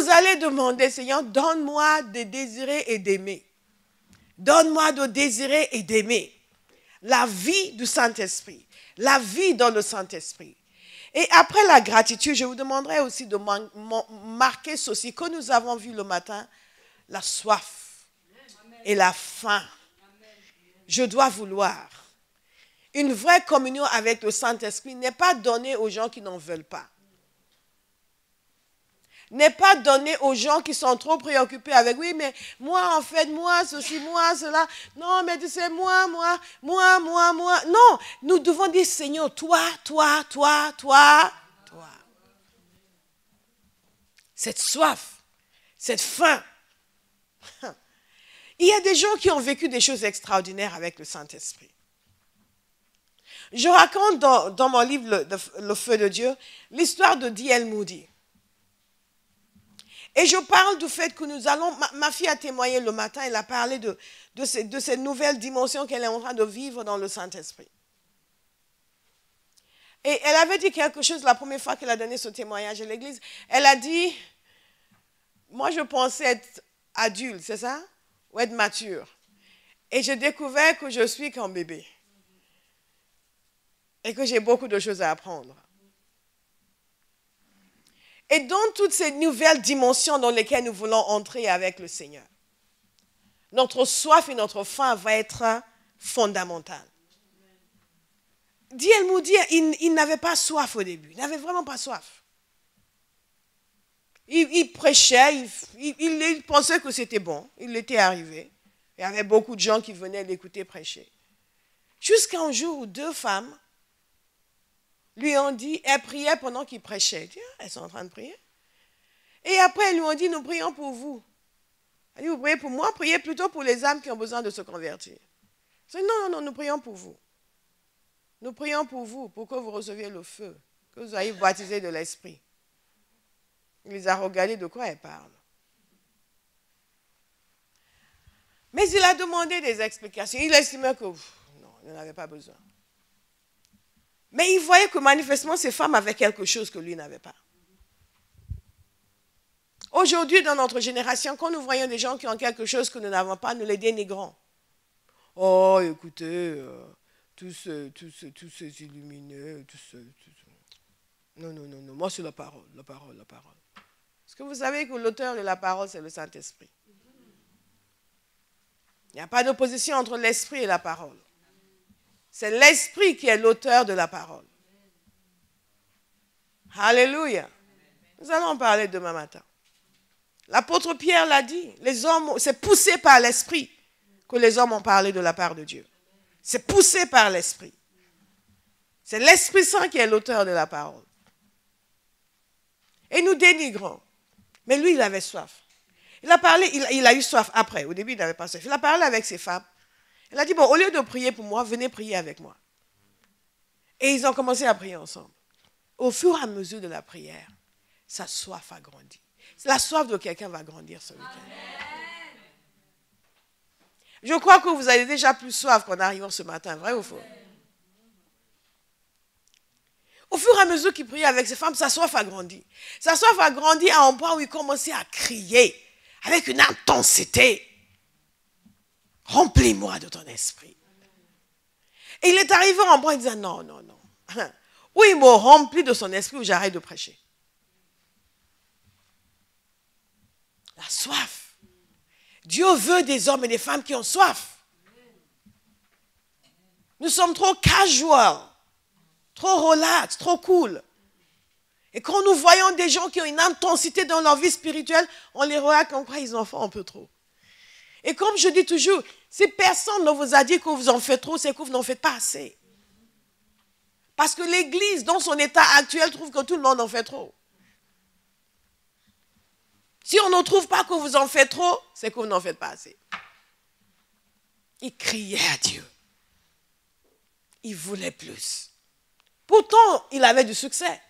vous allez demander, Seigneur, donne-moi de désirer et d'aimer. Donne-moi de désirer et d'aimer. La vie du Saint-Esprit. La vie dans le Saint-Esprit. Et après la gratitude, je vous demanderai aussi de marquer ceci que nous avons vu le matin, la soif et la faim. Je dois vouloir. Une vraie communion avec le Saint-Esprit n'est pas donnée aux gens qui n'en veulent pas. N'est pas donnée aux gens qui sont trop préoccupés avec, oui, mais moi, en fait, moi, ceci, moi, cela. Non, mais tu sais, moi. Non, nous devons dire, Seigneur, toi. Cette soif, cette faim. Il y a des gens qui ont vécu des choses extraordinaires avec le Saint-Esprit. Je raconte dans mon livre Le Feu de Dieu l'histoire de D.L. Moody. Et je parle du fait que nous allons... Ma fille a témoigné le matin, elle a parlé de cette nouvelle dimension qu'elle est en train de vivre dans le Saint-Esprit. Et elle avait dit quelque chose la première fois qu'elle a donné ce témoignage à l'église. Elle a dit, moi je pensais être adulte, c'est ça? Ou être mature. Et j'ai découvert que je suis qu'un bébé. Et que j'ai beaucoup de choses à apprendre. Et dans toutes ces nouvelles dimensions dans lesquelles nous voulons entrer avec le Seigneur, notre soif et notre faim va être fondamentale. D.L. Moody, il n'avait pas soif au début. Il n'avait vraiment pas soif. Il prêchait, il pensait que c'était bon. Il était arrivé. Il y avait beaucoup de gens qui venaient l'écouter prêcher. Jusqu'à un jour où 2 femmes lui ont dit, elles priaient pendant qu'il prêchait. Il dit, elles sont en train de prier. Et après, elles lui ont dit, nous prions pour vous. Elle dit, vous priez pour moi, priez plutôt pour les âmes qui ont besoin de se convertir. Elle dit, non, nous prions pour vous. Nous prions pour vous, pour que vous receviez le feu, que vous soyez baptisés de l'Esprit. Il les a regardés de quoi elles parlent. Mais il a demandé des explications. Il estimait que, non, il n'en avait pas besoin. Mais il voyait que manifestement, ces femmes avaient quelque chose que lui n'avait pas. Aujourd'hui, dans notre génération, quand nous voyons des gens qui ont quelque chose que nous n'avons pas, nous les dénigrons. Oh, écoutez, tous ces illuminés, Non, moi c'est la parole. Est-ce que vous savez que l'auteur de la parole, c'est le Saint-Esprit? Il n'y a pas d'opposition entre l'Esprit et la parole. C'est l'Esprit qui est l'auteur de la parole. Alléluia. Nous allons en parler demain matin. L'apôtre Pierre l'a dit. Les hommes, c'est poussé par l'Esprit que les hommes ont parlé de la part de Dieu. C'est poussé par l'Esprit. C'est l'Esprit Saint qui est l'auteur de la parole. Et nous dénigrons. Mais lui, il avait soif. Il a parlé, il a eu soif après. Au début, il n'avait pas soif. Il a parlé avec ses femmes. Il a dit, bon, au lieu de prier pour moi, venez prier avec moi. Et ils ont commencé à prier ensemble. Au fur et à mesure de la prière, sa soif a grandi. La soif de quelqu'un va grandir ce week-end. Je crois que vous avez déjà plus soif qu'en arrivant ce matin, vrai ou faux? Au fur et à mesure qu'il priait avec ses femmes, sa soif a grandi. Sa soif a grandi à un point où il commençait à crier avec une intensité. Remplis-moi de ton esprit. Et il est arrivé à un point où il disait non. Ou il me remplit de son esprit ou j'arrête de prêcher. La soif. Dieu veut des hommes et des femmes qui ont soif. Nous sommes trop casual, trop relax, trop cool. Et quand nous voyons des gens qui ont une intensité dans leur vie spirituelle, on les regarde comme quoi ils en font un peu trop. Et comme je dis toujours, si personne ne vous a dit que vous en faites trop, c'est que vous n'en faites pas assez. Parce que l'Église, dans son état actuel, trouve que tout le monde en fait trop. Si on ne trouve pas que vous en faites trop, c'est que vous n'en faites pas assez. Il criait à Dieu. Il voulait plus. Pourtant, il avait du succès.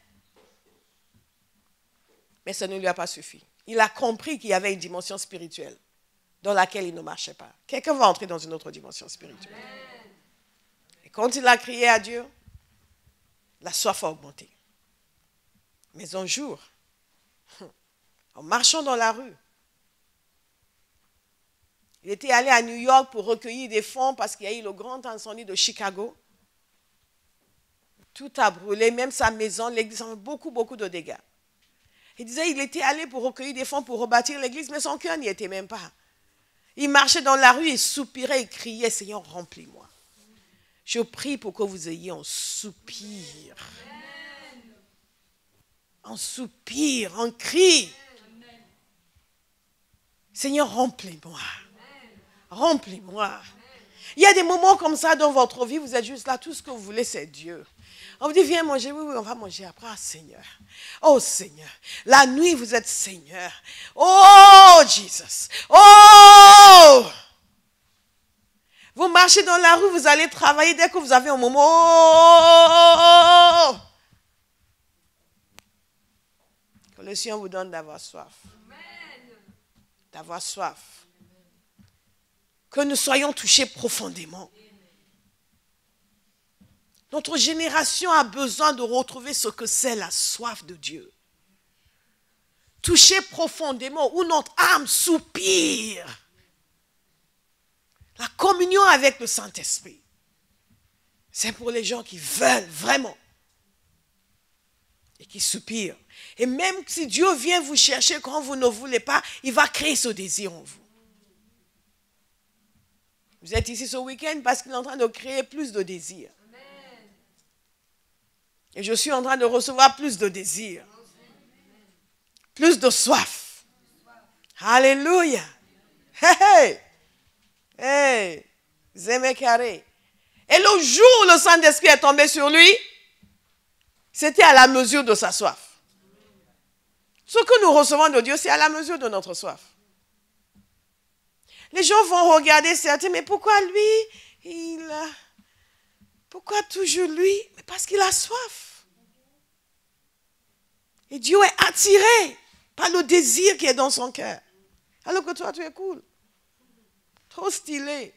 Mais ça ne lui a pas suffi. Il a compris qu'il y avait une dimension spirituelle dans laquelle il ne marchait pas. Quelqu'un va entrer dans une autre dimension spirituelle. Et quand il a crié à Dieu, la soif a augmenté. Mais un jour, en marchant dans la rue. Il était allé à New York pour recueillir des fonds parce qu'il y a eu le grand incendie de Chicago. Tout a brûlé, même sa maison, l'église, beaucoup de dégâts. Il disait qu'il était allé pour recueillir des fonds pour rebâtir l'église, mais son cœur n'y était même pas. Il marchait dans la rue, il soupirait, il criait, Seigneur, remplis-moi. Je prie pour que vous ayez un soupir. Un soupir, un cri. Seigneur, remplis-moi. Remplis-moi. Il y a des moments comme ça dans votre vie, vous êtes juste là, tout ce que vous voulez, c'est Dieu. On vous dit, viens manger, oui, on va manger après. Ah, Seigneur. Oh, Seigneur. La nuit, vous êtes Seigneur. Oh, Jesus. Oh! Vous marchez dans la rue, vous allez travailler dès que vous avez un moment. Oh! Que le Seigneur vous donne d'avoir soif. D'avoir soif. Que nous soyons touchés profondément. Notre génération a besoin de retrouver ce que c'est la soif de Dieu. Toucher profondément, où notre âme soupire. La communion avec le Saint-Esprit. C'est pour les gens qui veulent vraiment. Et qui soupirent. Et même si Dieu vient vous chercher quand vous ne voulez pas, il va créer ce désir en vous. Vous êtes ici ce week-end parce qu'il est en train de créer plus de désirs. Et je suis en train de recevoir plus de désirs. Plus de soif. Alléluia. Hey, hey. Hey. Zémécaré. Et le jour où le Saint-Esprit est tombé sur lui, c'était à la mesure de sa soif. Ce que nous recevons de Dieu, c'est à la mesure de notre soif. Les gens vont regarder certains, mais pourquoi lui, pourquoi toujours lui? Mais parce qu'il a soif. Et Dieu est attiré par le désir qui est dans son cœur. Alors que toi, tu es cool. Trop stylé.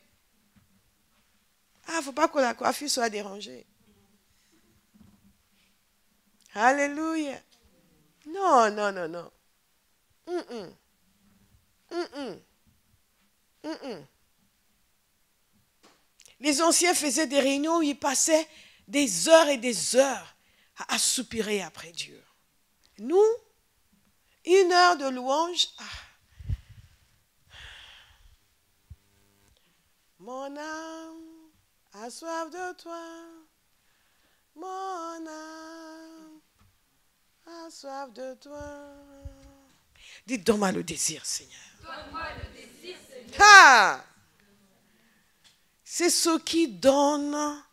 Ah, il ne faut pas que la coiffure soit dérangée. Alléluia. Non, non, non, non. Les anciens faisaient des réunions où ils passaient des heures et des heures à soupirer après Dieu. Nous, 1 heure de louange. Mon âme a soif de toi. Mon âme a soif de toi. Dites, donne-moi le désir, Seigneur. Donne-moi le désir, Seigneur. Ah! C'est ce qui donne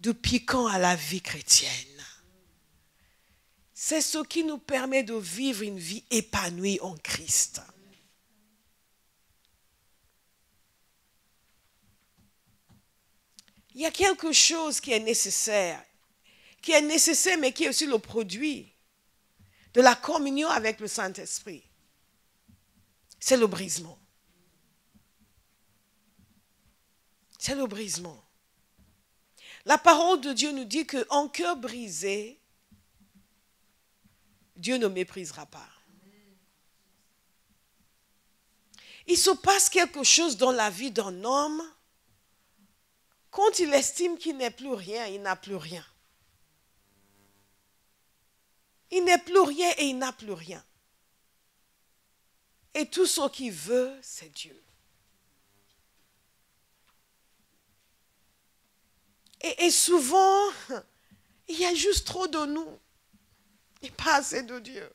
du piquant à la vie chrétienne. C'est ce qui nous permet de vivre une vie épanouie en Christ. Il y a quelque chose qui est nécessaire mais qui est aussi le produit de la communion avec le Saint-Esprit. C'est le brisement. C'est le brisement. La parole de Dieu nous dit qu'en cœur brisé, Dieu ne méprisera pas. Il se passe quelque chose dans la vie d'un homme. Quand il estime qu'il n'est plus rien, il n'a plus rien. Il n'est plus rien et il n'a plus rien. Et tout ce qu'il veut, c'est Dieu. Et souvent, il y a juste trop de nous et pas assez de Dieu.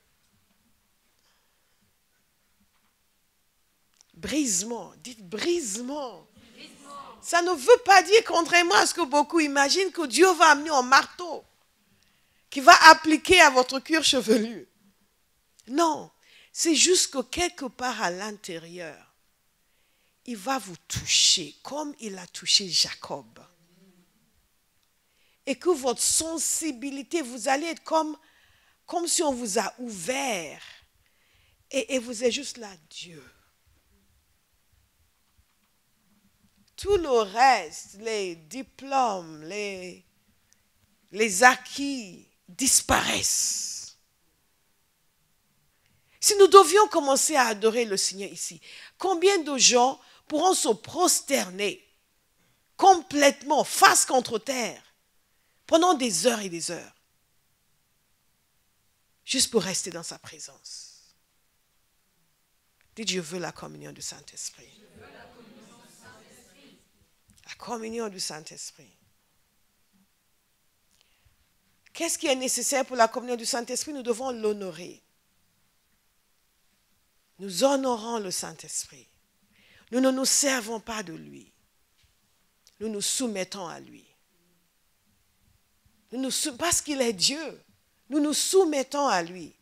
Brisement, dites brisement. Ça ne veut pas dire, contrairement à ce que beaucoup imaginent, que Dieu va amener un marteau qui va appliquer à votre cuir chevelu. Non, c'est juste que quelque part à l'intérieur, il va vous toucher comme il a touché Jacob. Et que votre sensibilité, vous allez être comme si on vous a ouvert. Et vous êtes juste là, Dieu. Tout le reste, les diplômes, les acquis disparaissent. Si nous devions commencer à adorer le Seigneur ici, combien de gens pourront se prosterner complètement, face contre terre, pendant des heures et des heures, juste pour rester dans sa présence? Dites, je veux la communion du Saint-Esprit. La communion du Saint-Esprit. Qu'est-ce qui est nécessaire pour la communion du Saint-Esprit? Nous devons l'honorer. Nous honorons le Saint-Esprit. Nous ne nous servons pas de lui. Nous nous soumettons à lui. Parce qu'il est Dieu, nous nous soumettons à lui.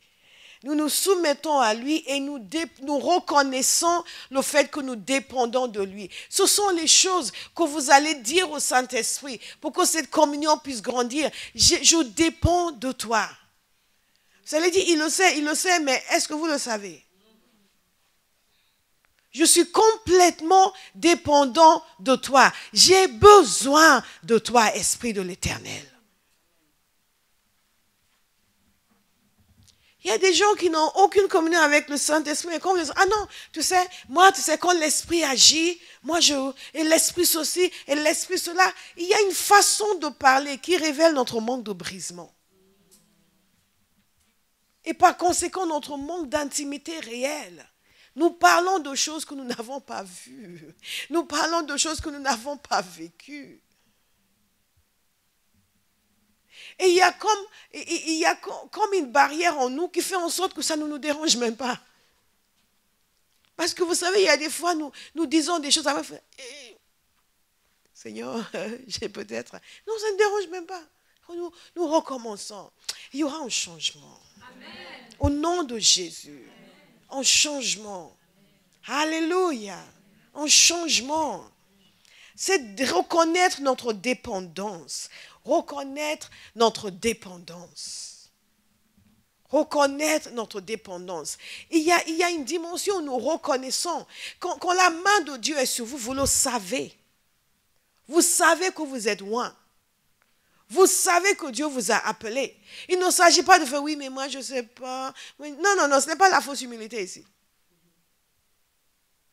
Nous nous soumettons à lui et nous reconnaissons le fait que nous dépendons de lui. Ce sont les choses que vous allez dire au Saint-Esprit pour que cette communion puisse grandir. Je dépends de toi. Vous allez dire, il le sait, mais est-ce que vous le savez? Je suis complètement dépendant de toi. J'ai besoin de toi, Esprit de l'Éternel. Il y a des gens qui n'ont aucune communion avec le Saint-Esprit. Comme ils disent, ah non, tu sais, quand l'Esprit agit, et l'Esprit ceci, et l'Esprit cela, il y a une façon de parler qui révèle notre manque de brisement. Et par conséquent, notre manque d'intimité réelle. Nous parlons de choses que nous n'avons pas vues. Nous parlons de choses que nous n'avons pas vécues. Et il y a comme une barrière en nous qui fait en sorte que ça ne nous dérange même pas. Parce que vous savez, il y a des fois, nous disons des choses. Seigneur, j'ai peut-être... Non, ça ne dérange même pas. Nous recommençons. Il y aura un changement. Amen. Au nom de Jésus. Un changement. Alléluia. Un changement. C'est de reconnaître notre dépendance. Reconnaître notre dépendance. Reconnaître notre dépendance. Il y a une dimension où nous reconnaissons. Quand la main de Dieu est sur vous, vous le savez. Vous savez que vous êtes loin. Vous savez que Dieu vous a appelé. Il ne s'agit pas de faire, oui, mais moi je ne sais pas. Non, ce n'est pas la fausse humilité ici.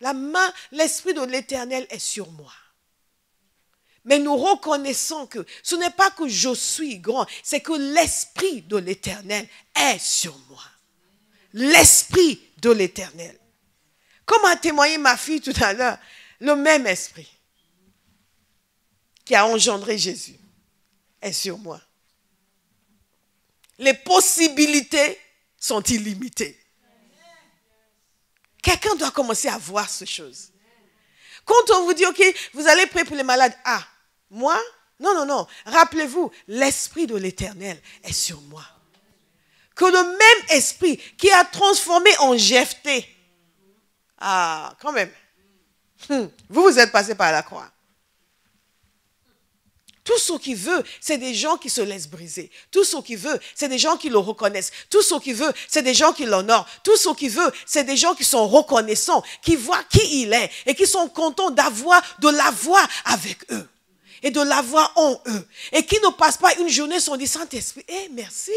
La main, l'Esprit de l'Éternel est sur moi. Mais nous reconnaissons que ce n'est pas que je suis grand, c'est que l'Esprit de l'Éternel est sur moi. L'Esprit de l'Éternel. Comme a témoigné ma fille tout à l'heure, le même Esprit qui a engendré Jésus est sur moi. Les possibilités sont illimitées. Quelqu'un doit commencer à voir ces choses. Quand on vous dit, ok, vous allez prier pour les malades. Ah, moi? Non. Rappelez-vous, l'Esprit de l'Éternel est sur moi. Que le même Esprit qui a transformé en Jephthé. Ah, quand même. Vous êtes passé par la croix. Tout ce qu'il veut, c'est des gens qui se laissent briser. Tout ce qu'il veut, c'est des gens qui le reconnaissent. Tout ce qu'il veut, c'est des gens qui l'honorent. Tout ce qu'il veut, c'est des gens qui sont reconnaissants, qui voient qui il est et qui sont contents de l'avoir avec eux et de l'avoir en eux. Et qui ne passent pas une journée sans dire, Saint-Esprit, merci,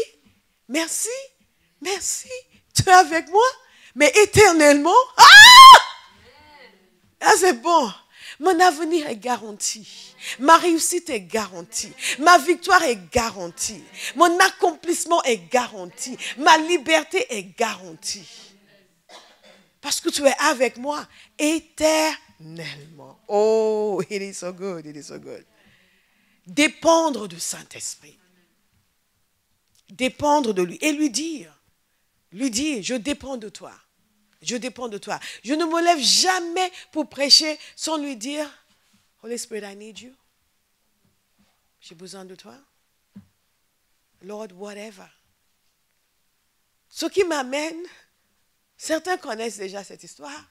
tu es avec moi, mais éternellement. Ah, c'est bon. Mon avenir est garanti. Ma réussite est garantie. Ma victoire est garantie. Mon accomplissement est garanti. Ma liberté est garantie. Parce que tu es avec moi éternellement. Oh, it is so good, it is so good. Dépendre du Saint-Esprit. Dépendre de lui. Et lui dire, je dépends de toi. Je dépends de toi. Je ne me lève jamais pour prêcher sans lui dire, Holy Spirit, I need you. J'ai besoin de toi. Lord, whatever. Ce qui m'amène, certains connaissent déjà cette histoire,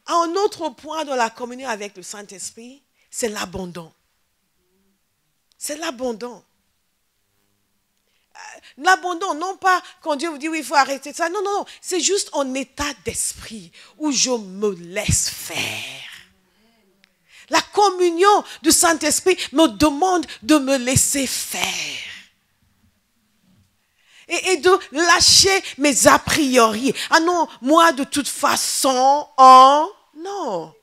à un autre point dans la communion avec le Saint-Esprit, c'est l'abandon. C'est l'abandon. L'abandon, non pas quand Dieu vous dit oui, il faut arrêter ça. Non. C'est juste un état d'esprit où je me laisse faire. La communion du Saint-Esprit me demande de me laisser faire. et de lâcher mes a priori. Ah non, moi de toute façon, oh, non.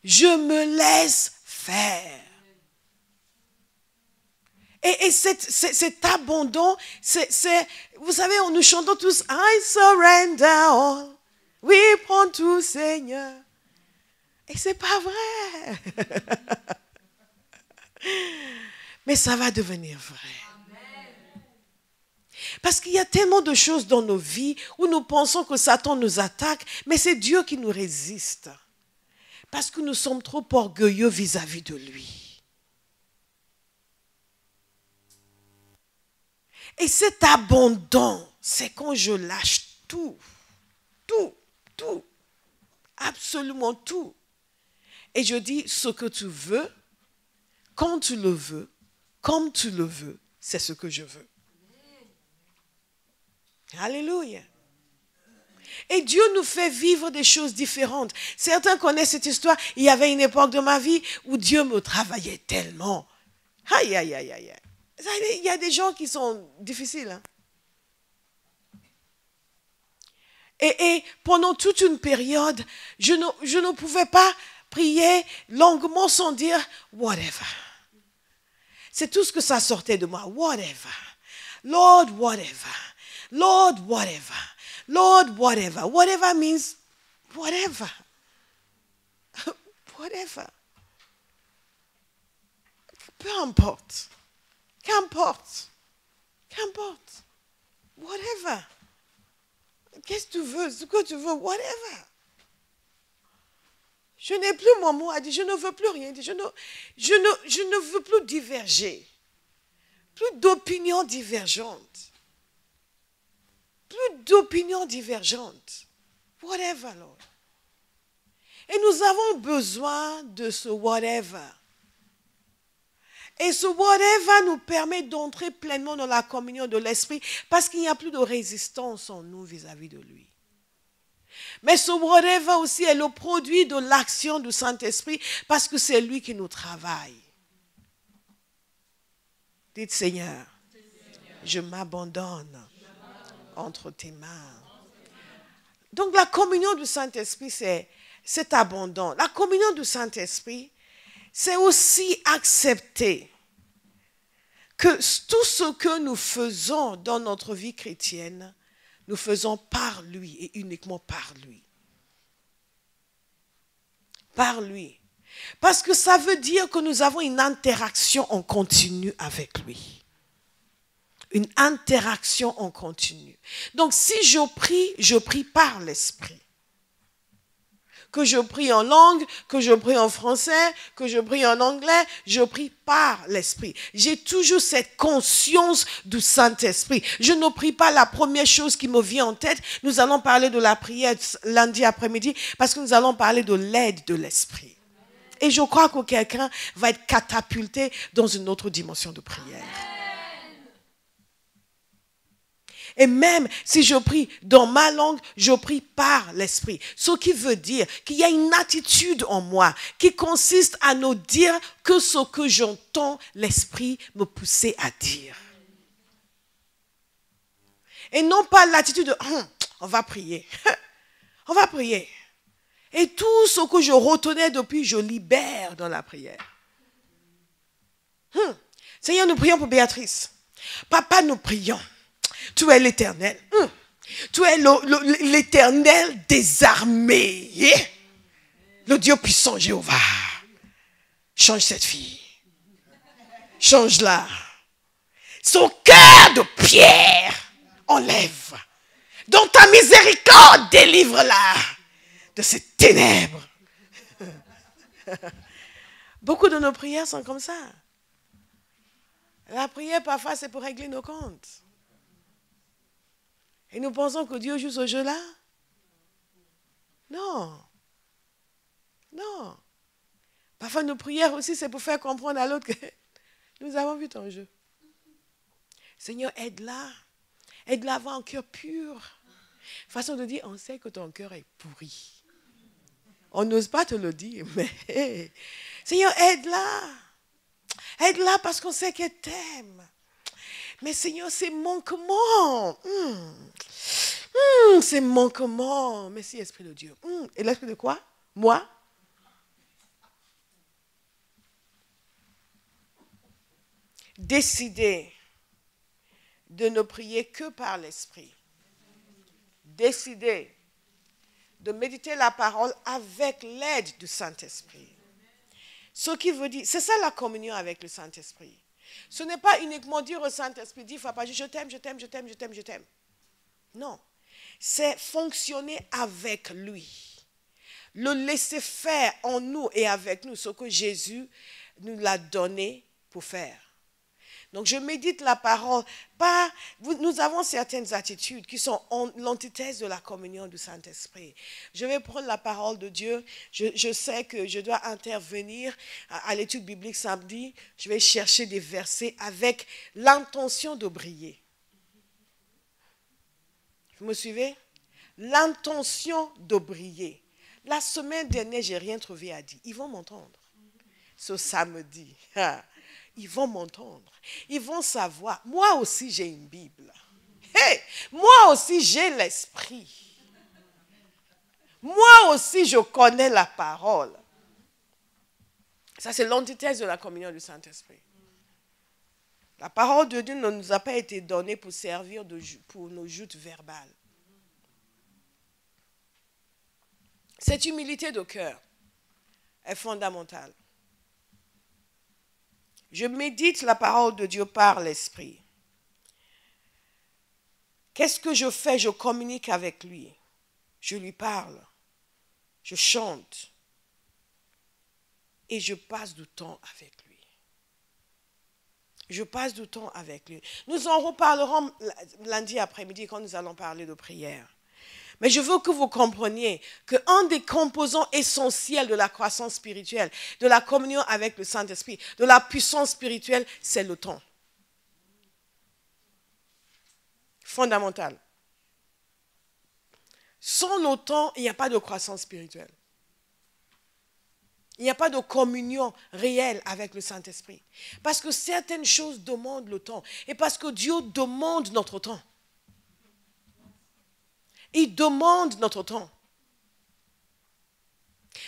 Je me laisse faire. Et cet abandon, vous savez, nous chantons tous « I surrender all ». Oui, prends tout, Seigneur. Et c'est pas vrai. Mais ça va devenir vrai. Parce qu'il y a tellement de choses dans nos vies où nous pensons que Satan nous attaque, mais c'est Dieu qui nous résiste. Parce que nous sommes trop orgueilleux vis-à-vis de lui. Et cet abandon, c'est quand je lâche tout, absolument tout. Et je dis, ce que tu veux, quand tu le veux, comme tu le veux, c'est ce que je veux. Alléluia. Et Dieu nous fait vivre des choses différentes. Certains connaissent cette histoire. Il y avait une époque de ma vie où Dieu me travaillait tellement. Aïe, aïe, aïe, aïe. Il y a des gens qui sont difficiles. Hein? Et pendant toute une période, je ne pouvais pas prier longuement sans dire « whatever ». C'est tout ce que ça sortait de moi. « Whatever ». « Lord, whatever ». « Lord, whatever ». « Lord, whatever ». « Whatever » means whatever. Whatever. Peu importe. Qu'importe. Qu'importe. Whatever. Qu'est-ce que tu veux? Ce que tu veux, whatever. Je n'ai plus mon mot à dire. Je ne veux plus rien dire. Je ne veux plus diverger. Plus d'opinions divergentes. Plus d'opinions divergentes. Whatever, Lord. Et nous avons besoin de ce whatever. Et ce whatever nous permet d'entrer pleinement dans la communion de l'Esprit parce qu'il n'y a plus de résistance en nous vis-à-vis de lui. Mais ce whatever aussi est le produit de l'action du Saint-Esprit parce que c'est lui qui nous travaille. Dites Seigneur, je m'abandonne entre tes mains. Donc la communion du Saint-Esprit, c'est cet abandon. La communion du Saint-Esprit, c'est aussi accepter que tout ce que nous faisons dans notre vie chrétienne, nous faisons par lui et uniquement par lui. Par lui. Parce que ça veut dire que nous avons une interaction en continu avec lui. Une interaction en continu. Donc si je prie par l'Esprit. Que je prie en langue, que je prie en français, que je prie en anglais, je prie par l'Esprit. J'ai toujours cette conscience du Saint-Esprit. Je ne prie pas la première chose qui me vient en tête. Nous allons parler de la prière lundi après-midi parce que nous allons parler de l'aide de l'Esprit. Et je crois que quelqu'un va être catapulté dans une autre dimension de prière. Et même si je prie dans ma langue, je prie par l'Esprit. Ce qui veut dire qu'il y a une attitude en moi qui consiste à ne dire que ce que j'entends l'Esprit me pousser à dire. Et non pas l'attitude de on va prier. On va prier. Et tout ce que je retenais depuis, je libère dans la prière. Seigneur, nous prions pour Béatrice. Papa, nous prions. Tu es l'Éternel. Tu es l'Éternel des armées. Le Dieu puissant Jéhovah. Change cette fille. Change-la. Son cœur de pierre, enlève. Dans ta miséricorde, délivre-la de ces ténèbres. Beaucoup de nos prières sont comme ça. La prière, parfois, c'est pour régler nos comptes. Et nous pensons que Dieu joue ce jeu-là? Non. Non. Parfois, nos prières aussi, c'est pour faire comprendre à l'autre que nous avons vu ton jeu. Seigneur, aide-la. Aide-la à avoir un cœur pur. Façon de dire, on sait que ton cœur est pourri. On n'ose pas te le dire, mais Seigneur, aide-la. Aide-la parce qu'on sait qu'elle t'aime. Mais Seigneur, c'est manquement. C'est manquement. Merci, Esprit de Dieu. Et l'Esprit de quoi? Moi? Décidez de ne prier que par l'Esprit. Décidez de méditer la parole avec l'aide du Saint-Esprit. Ce qui veut dire, c'est ça la communion avec le Saint-Esprit. Ce n'est pas uniquement dire au Saint-Esprit, dire, faut pas dire, je t'aime, je t'aime, je t'aime, je t'aime, je t'aime. Non. C'est fonctionner avec lui. Le laisser faire en nous et avec nous ce que Jésus nous l'a donné pour faire. Donc je médite la parole. Nous avons certaines attitudes qui sont l'antithèse de la communion du Saint-Esprit. Je vais prendre la parole de Dieu. Je sais que je dois intervenir à l'étude biblique samedi. Je vais chercher des versets avec l'intention de briller. Vous me suivez? L'intention de briller. La semaine dernière, je n'ai rien trouvé à dire. Ils vont m'entendre. Ce samedi. Ils vont m'entendre. Ils vont savoir. Moi aussi, j'ai une Bible. Hey, moi aussi, j'ai l'esprit. Moi aussi, je connais la parole. Ça, c'est l'antithèse de la communion du Saint-Esprit. La parole de Dieu ne nous a pas été donnée pour servir pour nos joutes verbales. Cette humilité de cœur est fondamentale. Je médite la parole de Dieu par l'Esprit. Qu'est-ce que je fais? Je communique avec lui. Je lui parle. Je chante. Et je passe du temps avec lui. Je passe du temps avec lui. Nous en reparlerons lundi après-midi quand nous allons parler de prière. Mais je veux que vous compreniez qu'un des composants essentiels de la croissance spirituelle, de la communion avec le Saint-Esprit, de la puissance spirituelle, c'est le temps. Fondamental. Sans le temps, il n'y a pas de croissance spirituelle. Il n'y a pas de communion réelle avec le Saint-Esprit. Parce que certaines choses demandent le temps. Et parce que Dieu demande notre temps. Il demande notre temps.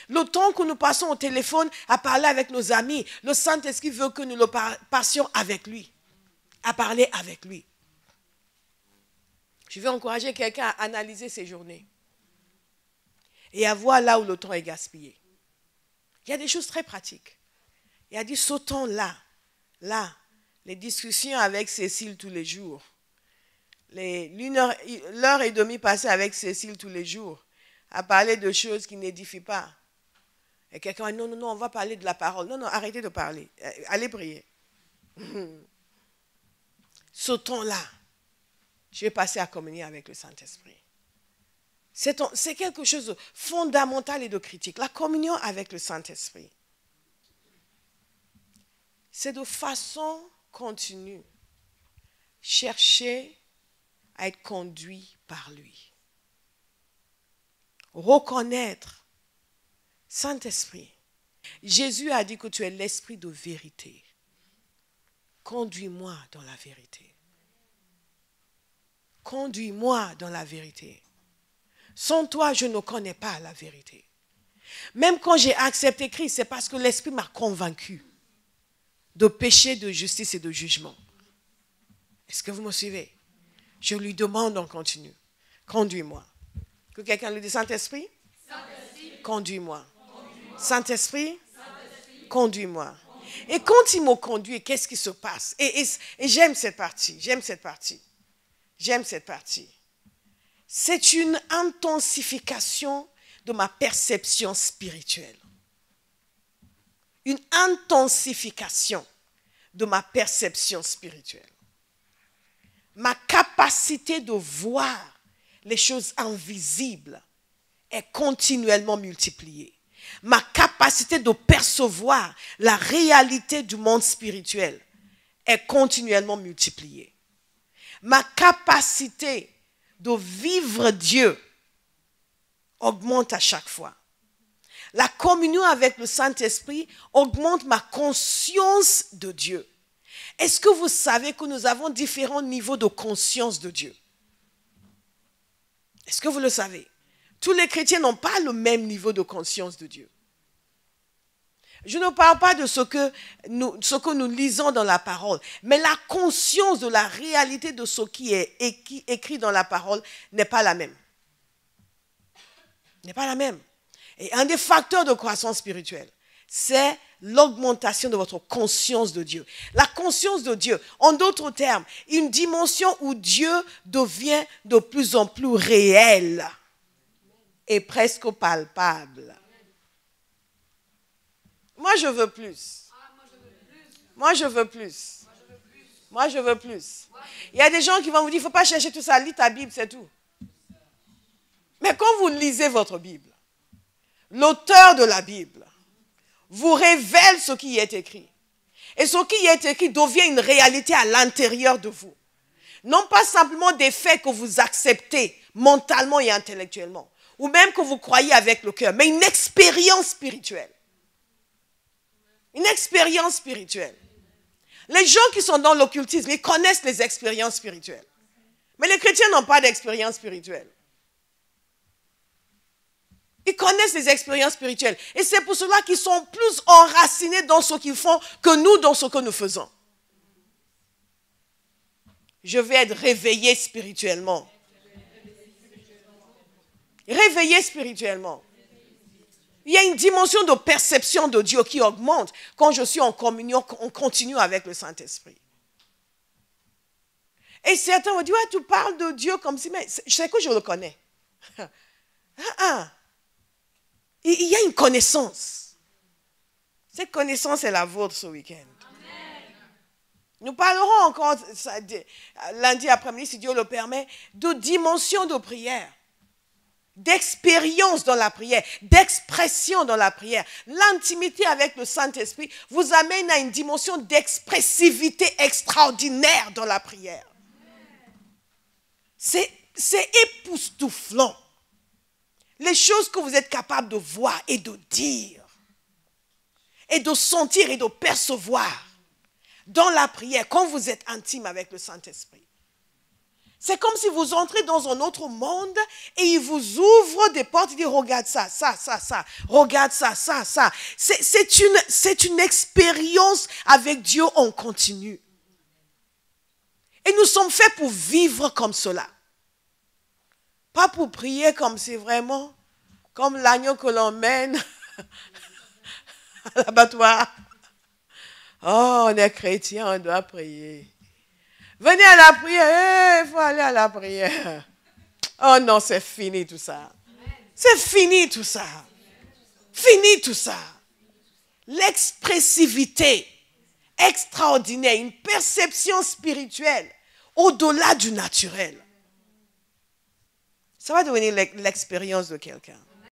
Le temps que nous passons au téléphone à parler avec nos amis, le Saint-Esprit veut que nous le passions avec lui, à parler avec lui. Je vais encourager quelqu'un à analyser ses journées et à voir là où le temps est gaspillé. Il y a des choses très pratiques. Il a dit, ce temps-là, les discussions avec Cécile tous les jours, l'heure et demie passée avec Cécile tous les jours, à parler de choses qui n'édifient pas. Et quelqu'un dit, non, on va parler de la parole. Non, arrêtez de parler. Allez prier. Ce temps-là, je vais passer à communier avec le Saint-Esprit. C'est quelque chose de fondamental et de critique. La communion avec le Saint-Esprit. C'est de façon continue. Chercher à être conduit par lui. Reconnaître, Saint-Esprit, Jésus a dit que tu es l'esprit de vérité. Conduis-moi dans la vérité. Conduis-moi dans la vérité. Sans toi, je ne connais pas la vérité. Même quand j'ai accepté Christ, c'est parce que l'Esprit m'a convaincu de péché, de justice et de jugement. Est-ce que vous me suivez? Je lui demande en continu. Conduis-moi. Que quelqu'un lui dise, Saint-Esprit, conduis-moi. Saint-Esprit, conduis-moi. Et quand il me conduit, qu'est-ce qui se passe? Et j'aime cette partie. C'est une intensification de ma perception spirituelle. Une intensification de ma perception spirituelle. Ma capacité de voir les choses invisibles est continuellement multipliée. Ma capacité de percevoir la réalité du monde spirituel est continuellement multipliée. Ma capacité de vivre Dieu augmente à chaque fois. La communion avec le Saint-Esprit augmente ma conscience de Dieu. Est-ce que vous savez que nous avons différents niveaux de conscience de Dieu? Est-ce que vous le savez? Tous les chrétiens n'ont pas le même niveau de conscience de Dieu. Je ne parle pas de ce que nous lisons dans la parole, mais la conscience de la réalité de ce qui est écrit dans la parole n'est pas la même. N'est pas la même. Et un des facteurs de croissance spirituelle, c'est l'augmentation de votre conscience de Dieu. La conscience de Dieu, en d'autres termes, une dimension où Dieu devient de plus en plus réel et presque palpable. Moi, je veux plus. Moi, je veux plus. Moi, je veux plus. Il y a des gens qui vont vous dire, il ne faut pas chercher tout ça, lis ta Bible, c'est tout. Mais quand vous lisez votre Bible, l'auteur de la Bible vous révèle ce qui y est écrit. Et ce qui y est écrit devient une réalité à l'intérieur de vous. Non pas simplement des faits que vous acceptez mentalement et intellectuellement, ou même que vous croyez avec le cœur, mais une expérience spirituelle. Une expérience spirituelle. Les gens qui sont dans l'occultisme, ils connaissent les expériences spirituelles. Mais les chrétiens n'ont pas d'expérience spirituelle. Ils connaissent les expériences spirituelles. Et c'est pour cela qu'ils sont plus enracinés dans ce qu'ils font que nous dans ce que nous faisons. Je vais être réveillé spirituellement. Réveillé spirituellement. Il y a une dimension de perception de Dieu qui augmente quand je suis en communion, on continue avec le Saint-Esprit. Et certains vont dire, ouais, tu parles de Dieu comme si, mais je sais que je le connais. Il y a une connaissance. Cette connaissance est la vôtre ce week-end. Nous parlerons encore lundi après-midi, si Dieu le permet, de dimension de prière, d'expérience dans la prière, d'expression dans la prière. L'intimité avec le Saint-Esprit vous amène à une dimension d'expressivité extraordinaire dans la prière. C'est époustouflant. Les choses que vous êtes capable de voir et de dire, et de sentir et de percevoir dans la prière, quand vous êtes intime avec le Saint-Esprit. C'est comme si vous entrez dans un autre monde et il vous ouvre des portes et dit, regarde ça, ça, ça, ça, regarde ça, ça, ça. C'est une expérience avec Dieu en continu. Et nous sommes faits pour vivre comme cela. Pas pour prier comme c'est vraiment, comme l'agneau que l'on mène à l'abattoir. Oh, on est chrétien, on doit prier. Venez à la prière, il faut aller à la prière. Oh non, c'est fini tout ça. C'est fini tout ça. Fini tout ça. L'expressivité extraordinaire, une perception spirituelle au-delà du naturel. Ça va devenir l'expérience de quelqu'un.